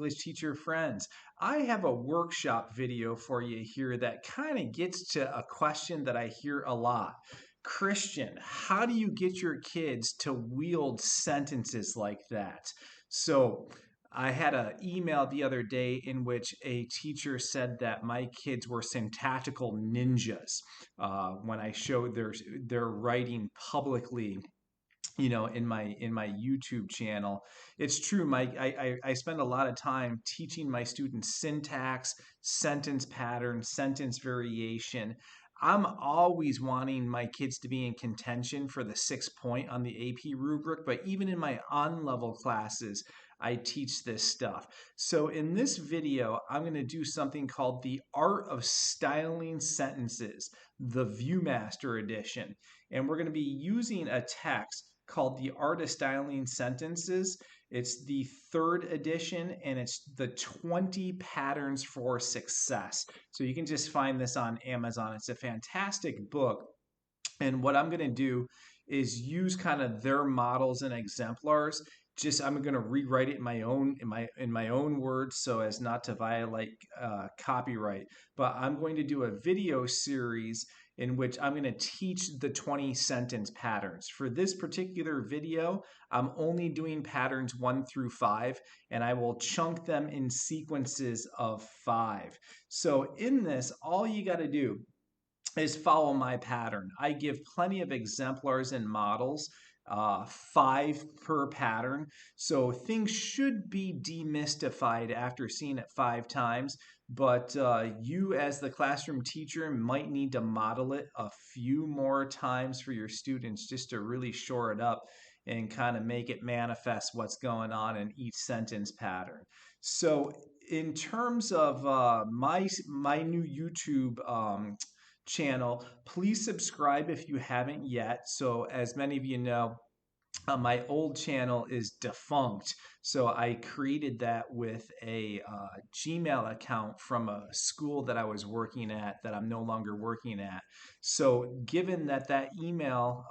English teacher friends. I have a workshop video for you here that kind of gets to a question that I hear a lot. Kristian, how do you get your kids to wield sentences like that? So I had an email the other day in which a teacher said that my kids were syntactical ninjas when I showed their writing publicly, in my YouTube channel. It's true, Mike. I spend a lot of time teaching my students syntax, sentence pattern, sentence variation. I'm always wanting my kids to be in contention for the 6 point on the AP rubric, but even in my on-level classes, I teach this stuff. So in this video, I'm going to do something called the Art of Styling Sentences, the ViewMaster edition. And we're going to be using a text called The Art of Styling Sentences. It's the 3rd edition, and it's the 20 Patterns for Success. So you can just find this on Amazon. It's a fantastic book. And what I'm going to do is use kind of their models and exemplars. I'm going to rewrite it in my own words so as not to violate copyright. But I'm going to do a video series in which I'm going to teach the 20 sentence patterns. For this particular video, I'm only doing patterns 1 through 5, and I will chunk them in sequences of 5. So in this, all you got to do is follow my pattern. I give plenty of exemplars and models, 5 per pattern. So things should be demystified after seeing it 5 times, but you as the classroom teacher might need to model it a few more times for your students just to really shore it up and kind of make it manifest what's going on in each sentence pattern. So in terms of my new YouTube channel, please subscribe if you haven't yet. So as many of you know, my old channel is defunct. So I created that with a Gmail account from a school that I was working at that I'm no longer working at. So given that that email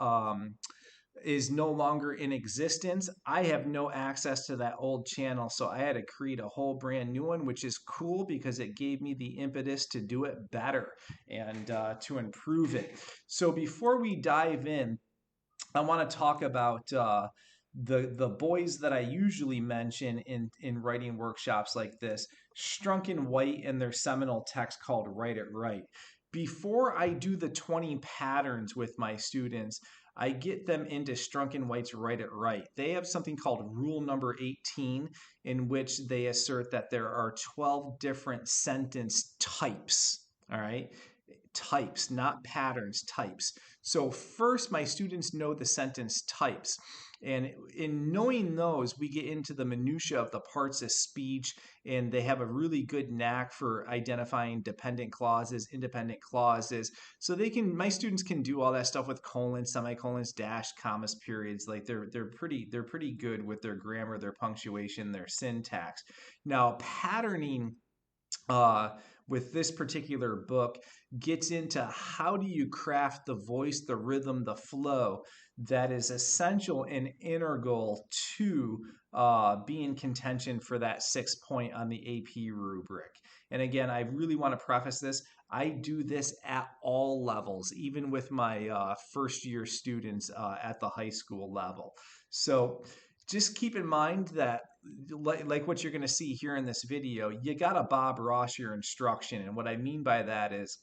is no longer in existence, I have no access to that old channel. So I had to create a whole brand new one, which is cool because it gave me the impetus to do it better and to improve it. So before we dive in, I want to talk about the boys that I usually mention in writing workshops like this, Strunk and White, and their seminal text called Write It Right. Before I do the 20 patterns with my students, I get them into Strunk and White's Write It Right. They have something called rule number 18, in which they assert that there are 12 different sentence types. All right. Types, not patterns, types. So first, my students know the sentence types. And in knowing those, we get into the minutia of the parts of speech, and they have a really good knack for identifying dependent clauses, independent clauses. So my students can do all that stuff with colons, semicolons, dash, commas, periods. Like they're pretty good with their grammar, their punctuation, their syntax. Now, patterning with this particular book gets into how do you craft the voice, the rhythm, the flow that is essential and integral to be in contention for that 6 point on the AP rubric. And again, I really want to preface this. I do this at all levels, even with my first year students at the high school level. So just keep in mind that like what you're going to see here in this video, you got to Bob Ross your instruction. And what I mean by that is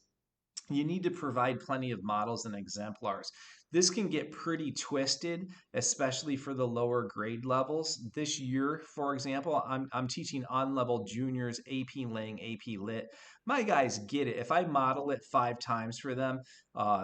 you need to provide plenty of models and exemplars. This can get pretty twisted, especially for the lower grade levels. This year, for example, I'm teaching on-level juniors AP Lang, AP Lit. My guys get it. If I model it 5 times for them,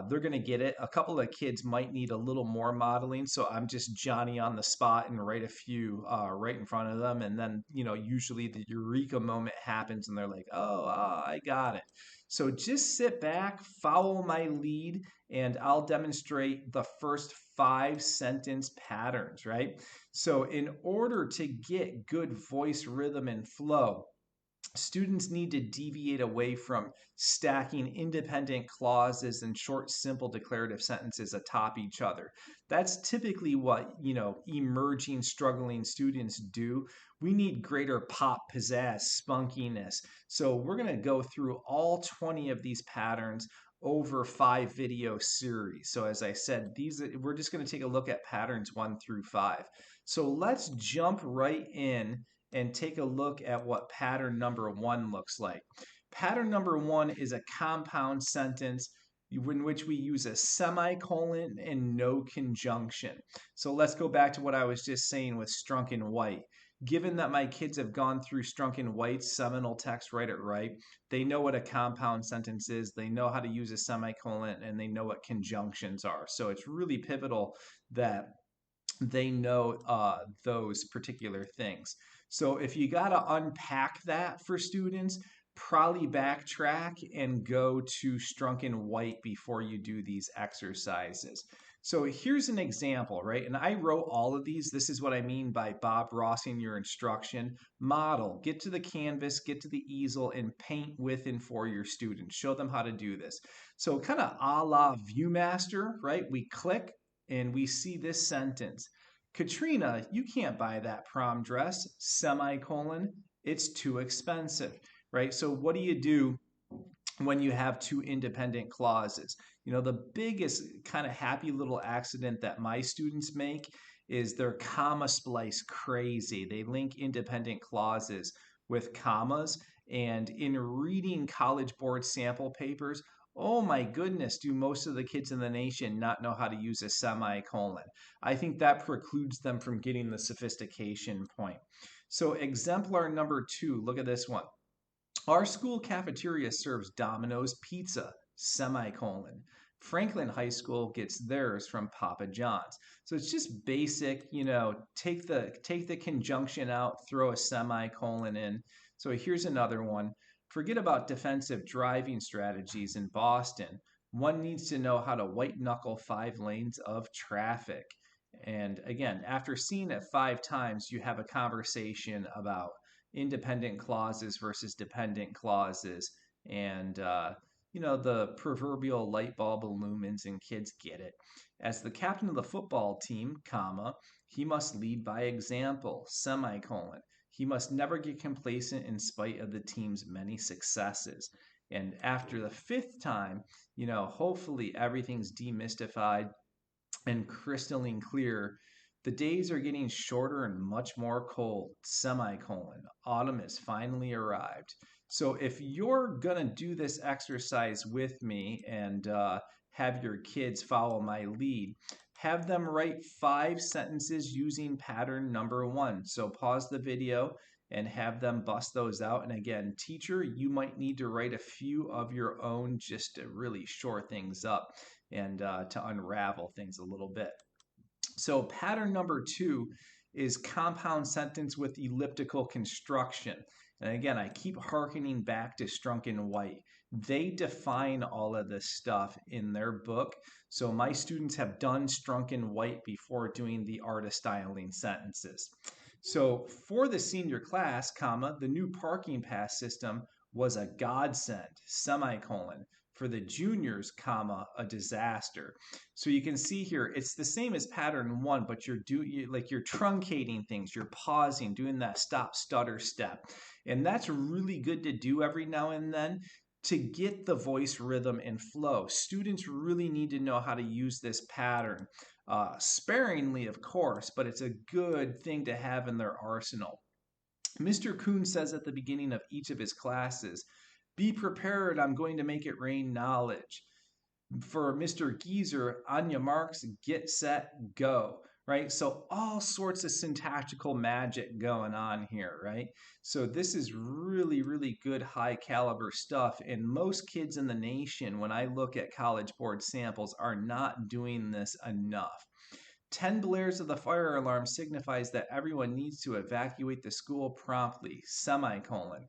they're going to get it. A couple of kids might need a little more modeling, so I'm just Johnny on the spot and write a few right in front of them. And then, usually the eureka moment happens and they're like, oh, I got it. So just sit back, follow my lead, and I'll demonstrate the first 5 sentence patterns, right? So in order to get good voice rhythm and flow, Students need to deviate away from stacking independent clauses and short, simple declarative sentences atop each other. That's typically what, emerging, struggling students do. We need greater pop, pizzazz, spunkiness. So we're going to go through all 20 of these patterns over 5 video series. So as I said, we're just going to take a look at patterns 1 through 5. So let's jump right in and take a look at what pattern number 1 looks like. Pattern number 1 is a compound sentence in which we use a semicolon and no conjunction. So let's go back to what I was just saying with Strunk and White. Given that my kids have gone through Strunk and White's seminal text, Write It Right, they know what a compound sentence is, they know how to use a semicolon, and they know what conjunctions are. So it's really pivotal that they know those particular things. So if you got to unpack that for students, probably backtrack and go to Strunk and White before you do these exercises. So here's an example, right? And I wrote all of these. This is what I mean by Bob Rossing your instruction. Model, get to the canvas, get to the easel, and paint with and for your students. Show them how to do this. So kind of a la ViewMaster, right? We click and we see this sentence. Katrina, you can't buy that prom dress, semicolon, it's too expensive, right? So what do you do when you have two independent clauses? The biggest kind of happy little accident that my students make is they're comma splice crazy. They link independent clauses with commas. And in reading College Board sample papers, oh my goodness, do most of the kids in the nation not know how to use a semicolon? I think that precludes them from getting the sophistication point. So exemplar number 2, look at this one. Our school cafeteria serves Domino's pizza, semicolon. Franklin High School gets theirs from Papa John's. So it's just basic, take the conjunction out, throw a semicolon in. So here's another one. Forget about defensive driving strategies in Boston. One needs to know how to white knuckle 5 lanes of traffic. And again, after seeing it 5 times, you have a conversation about independent clauses versus dependent clauses, and the proverbial light bulb illumines and kids get it. As the captain of the football team, comma, he must lead by example, semicolon. He must never get complacent in spite of the team's many successes. And after the 5th time, hopefully everything's demystified and crystalline clear. The days are getting shorter and much more cold, semicolon. Autumn has finally arrived. So if you're going to do this exercise with me and have your kids follow my lead, have them write 5 sentences using pattern number 1. So pause the video and have them bust those out. And again, teacher, you might need to write a few of your own just to really shore things up and to unravel things a little bit. So pattern number 2 is compound sentence with elliptical construction. And again, I keep hearkening back to Strunk and White. They define all of this stuff in their book. So my students have done Strunk and White before doing the art of styling sentences. So for the senior class, comma, the new parking pass system was a godsend, semicolon. For the juniors, comma, a disaster. So you can see here, it's the same as pattern 1, but you're truncating things, you're pausing, doing that stop stutter step. And that's really good to do every now and then to get the voice rhythm and flow. Students really need to know how to use this pattern sparingly, of course, but it's a good thing to have in their arsenal. Mr. Kuhn says at the beginning of each of his classes, be prepared, I'm going to make it rain knowledge. For Mr. Geezer, on your marks, get set, go, right? So all sorts of syntactical magic going on here, right? So this is really, really good high caliber stuff. And most kids in the nation, when I look at College Board samples, are not doing this enough. 10 blares of the fire alarm signifies that everyone needs to evacuate the school promptly, semicolon.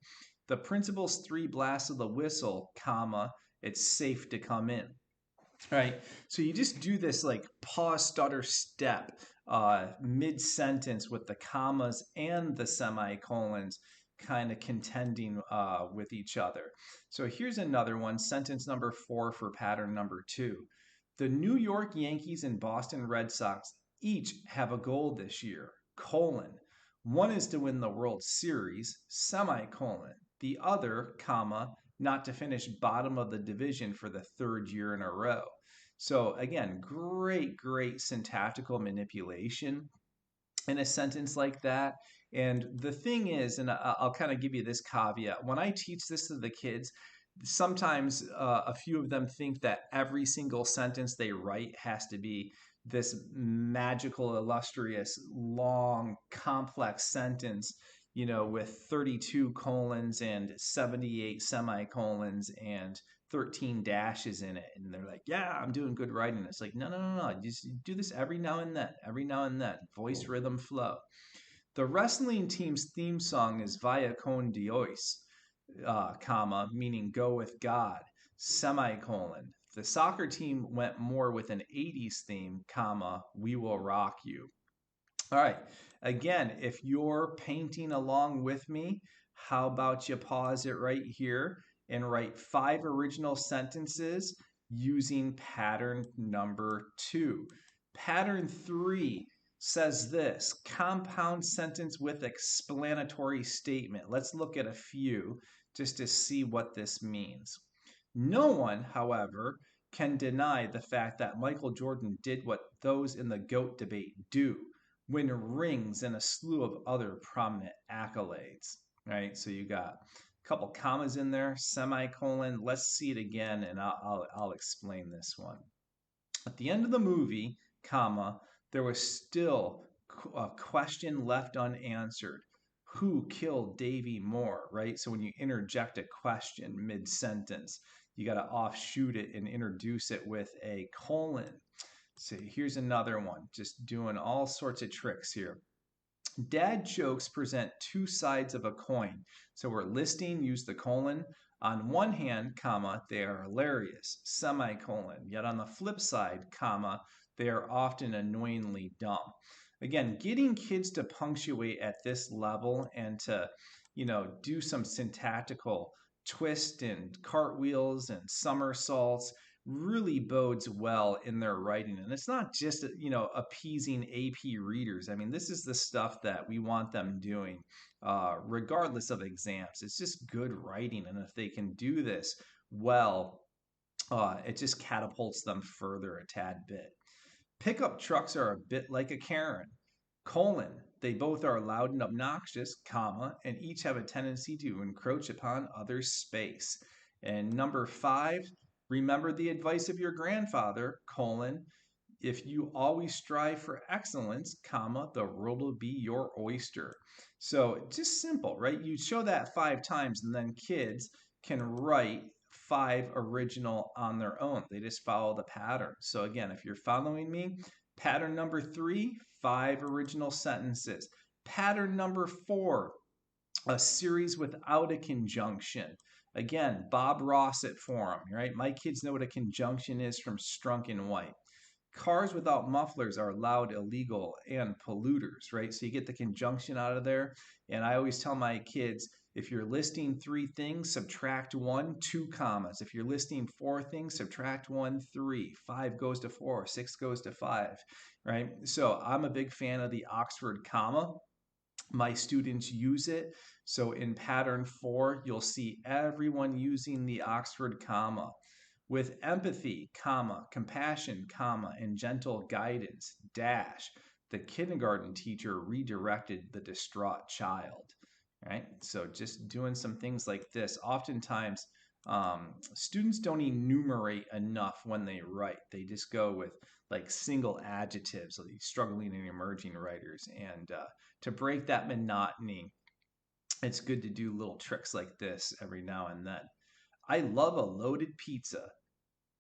The principal's 3 blasts of the whistle, comma, it's safe to come in. Right, so you just do this like pause, stutter, step mid-sentence with the commas and the semicolons kind of contending with each other. So here's another one, sentence number 4 for pattern number 2. The New York Yankees and Boston Red Sox each have a goal this year, colon. One is to win the World Series, semicolon. The other, comma, not to finish bottom of the division for the 3rd year in a row. So again, great syntactical manipulation in a sentence like that. And the thing is, and I'll kind of give you this caveat, when I teach this to the kids, sometimes a few of them think that every single sentence they write has to be this magical, illustrious, long, complex sentence, with 32 colons and 78 semicolons and 13 dashes in it. And they're like, yeah, I'm doing good writing. It's like, no. Just do this every now and then. Voice, rhythm, flow. The wrestling team's theme song is Via con Dios, comma, meaning go with God, semicolon. The soccer team went more with an 80s theme, comma, we will rock you. All right. Again, if you're painting along with me, how about you pause it right here and write 5 original sentences using pattern number 2. Pattern 3 says this, compound sentence with explanatory statement. Let's look at a few just to see what this means. No one, however, can deny the fact that Michael Jordan did what those in the GOAT debate do, win rings and a slew of other prominent accolades, right? So you got a couple commas in there, semicolon. Let's see it again, and I'll explain this one. At the end of the movie, comma, there was still a question left unanswered. Who killed Davy Moore, right? So when you interject a question mid-sentence, you got to offshoot it and introduce it with a colon. So here's another one, just doing all sorts of tricks here. Dad jokes present 2 sides of a coin. So we're listing, use the colon. On one hand, comma, they are hilarious, semicolon. Yet on the flip side, comma, they are often annoyingly dumb. Again, getting kids to punctuate at this level and to, do some syntactical twist and cartwheels and somersaults really bodes well in their writing. And it's not just, appeasing AP readers. I mean, this is the stuff that we want them doing, regardless of exams. It's just good writing. And if they can do this well, it just catapults them further a tad bit. Pickup trucks are a bit like a Karen, colon. They both are loud and obnoxious, comma, and each have a tendency to encroach upon others' space. And number 5, remember the advice of your grandfather, colon. If you always strive for excellence, comma, the world will be your oyster. So just simple, right? You show that 5 times and then kids can write 5 original on their own. They just follow the pattern. So again, if you're following me, pattern number 3, 5 original sentences. Pattern number 4, a series without a conjunction. Again, Bob Rossett form, right? My kids know what a conjunction is from Strunk and White. Cars without mufflers are loud, illegal, and polluters, right? So you get the conjunction out of there. And I always tell my kids, if you're listing 3 things, subtract 1, 2 commas. If you're listing 4 things, subtract 1, 3. 5 goes to 4, 6 goes to 5, right? So I'm a big fan of the Oxford comma. My students use it. So in pattern 4, you'll see everyone using the Oxford comma. With empathy, comma, compassion, comma, and gentle guidance, dash, the kindergarten teacher redirected the distraught child, right? So just doing some things like this. Oftentimes, students don't enumerate enough when they write. They just go with like single adjectives, like struggling and emerging writers. And to break that monotony, it's good to do little tricks like this every now and then. I love a loaded pizza,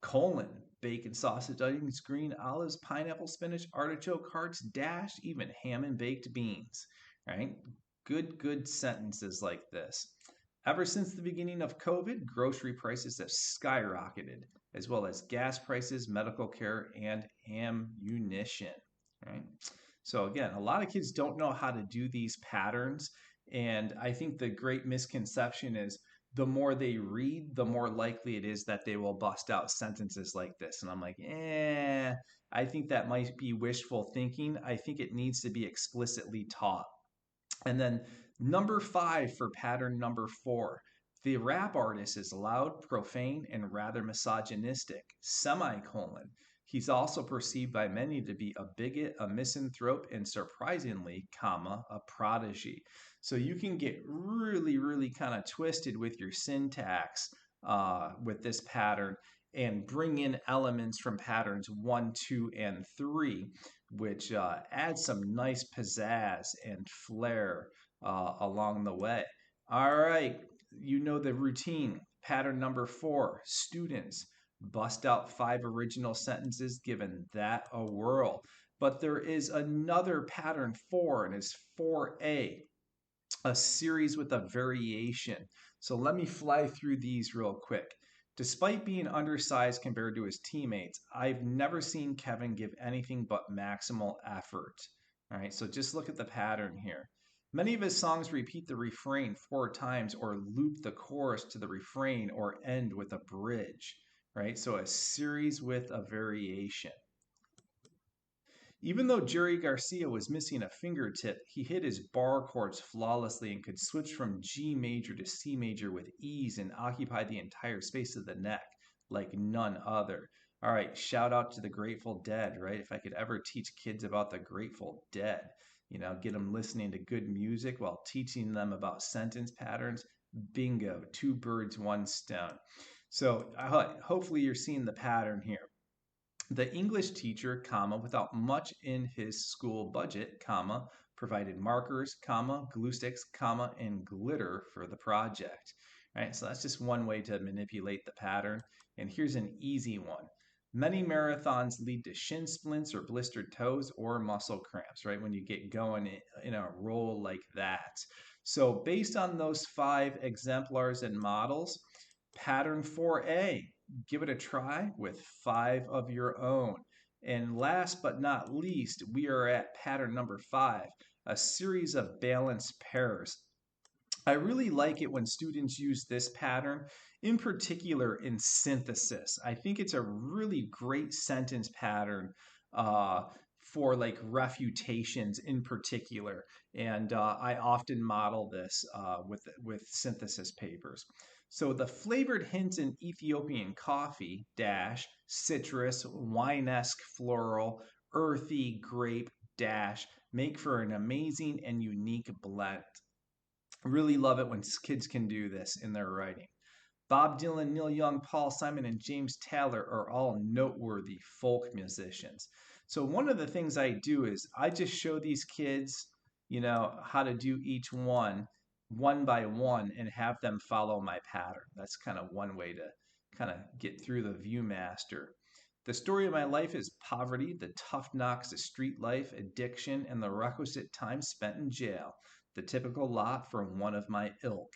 colon, bacon, sausage, onions, green olives, pineapple, spinach, artichoke hearts, dash, even ham and baked beans, right? Good sentences like this. Ever since the beginning of COVID, grocery prices have skyrocketed, as well as gas prices, medical care, and ammunition, right? So again, a lot of kids don't know how to do these patterns. And I think the great misconception is the more they read, the more likely it is that they will bust out sentences like this. And I'm like, I think that might be wishful thinking. I think it needs to be explicitly taught. And then number 5 for pattern number 4. The rap artist is loud, profane, and rather misogynistic. Semicolon. He's also perceived by many to be a bigot, a misanthrope, and surprisingly, comma, a prodigy. So you can get really, really kind of twisted with your syntax with this pattern and bring in elements from patterns 1, 2, and 3, which adds some nice pizzazz and flair along the way. All right, you know the routine. Pattern number 4, students. Bust out 5 original sentences, given that a whirl. But there is another pattern 4, and it's 4A, a series with a variation. So let me fly through these real quick. Despite being undersized compared to his teammates, I've never seen Kevin give anything but maximal effort. All right, so just look at the pattern here. Many of his songs repeat the refrain 4 times or loop the chorus to the refrain or end with a bridge, right? So a series with a variation. Even though Jerry Garcia was missing a fingertip, he hit his bar chords flawlessly and could switch from G major to C major with ease and occupy the entire space of the neck like none other. All right, shout out to the Grateful Dead, right? If I could ever teach kids about the Grateful Dead, get them listening to good music while teaching them about sentence patterns, bingo, 2 birds, 1 stone. So hopefully you're seeing the pattern here. The English teacher, comma, without much in his school budget, comma, provided markers, comma, glue sticks, comma, and glitter for the project. Right, so that's just one way to manipulate the pattern. And here's an easy one. Many marathons lead to shin splints or blistered toes or muscle cramps, right? When you get going in a role like that. So based on those 5 exemplars and models, pattern 4A, give it a try with 5 of your own. And last but not least, we are at pattern number 5, a series of balanced pairs. I really like it when students use this pattern, in particular in synthesis. I think it's a really great sentence pattern for like refutations in particular. And I often model this with synthesis papers. So the flavored hints in Ethiopian coffee, dash, citrus, wine-esque floral, earthy grape, dash, make for an amazing and unique blend. Really love it when kids can do this in their writing. Bob Dylan, Neil Young, Paul Simon, and James Taylor are all noteworthy folk musicians. So one of the things I do is I just show these kids, how to do each one by one and have them follow my pattern. That's kind of one way to kind of get through the ViewMaster. The story of my life is poverty, the tough knocks of street life, addiction, and the requisite time spent in jail. The typical lot for one of my ilk.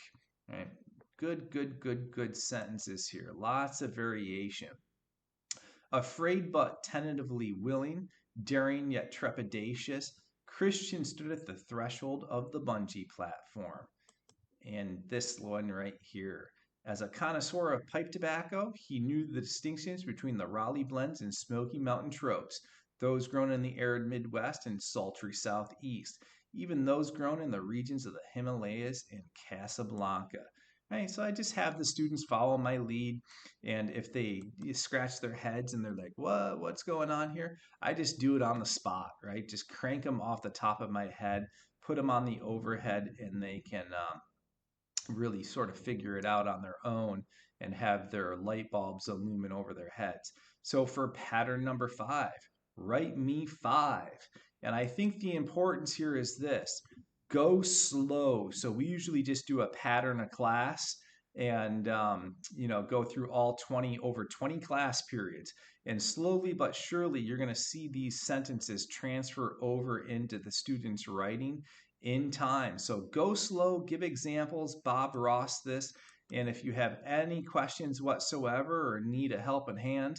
Right? Good sentences here. Lots of variation. Afraid but tentatively willing, daring yet trepidatious, Kristian stood at the threshold of the bungee platform. And this one right here. As a connoisseur of pipe tobacco, he knew the distinctions between the Raleigh blends and Smoky Mountain tropes, those grown in the arid Midwest and sultry Southeast, even those grown in the regions of the Himalayas and Casablanca. Right, so I just have the students follow my lead, and if they scratch their heads and they're like, what's going on here? I just do it on the spot, right? Just crank them off the top of my head, put them on the overhead, and they can really sort of figure it out on their own and have their light bulbs illumine over their heads. So for pattern number 5, write me 5. And I think the importance here is this: go slow. So we usually just do a pattern a class and go through all 20 over 20 class periods, and slowly but surely you're going to see these sentences transfer over into the students' writing in time. So go slow, give examples, Bob Ross this, and if you have any questions whatsoever or need a helping hand,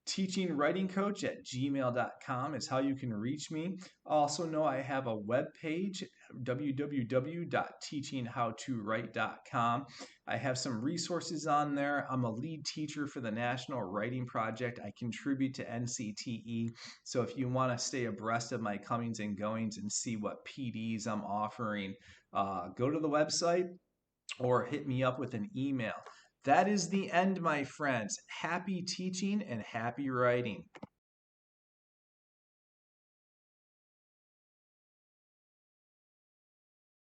teachingwritingcoach@gmail.com is how you can reach me. Also know I have a web page, www.teachinghowtowrite.com. I have some resources on there. I'm a lead teacher for the National Writing Project. I contribute to NCTE. So if you want to stay abreast of my comings and goings and see what PDs I'm offering, go to the website or hit me up with an email. That is the end, my friends. Happy teaching and happy writing.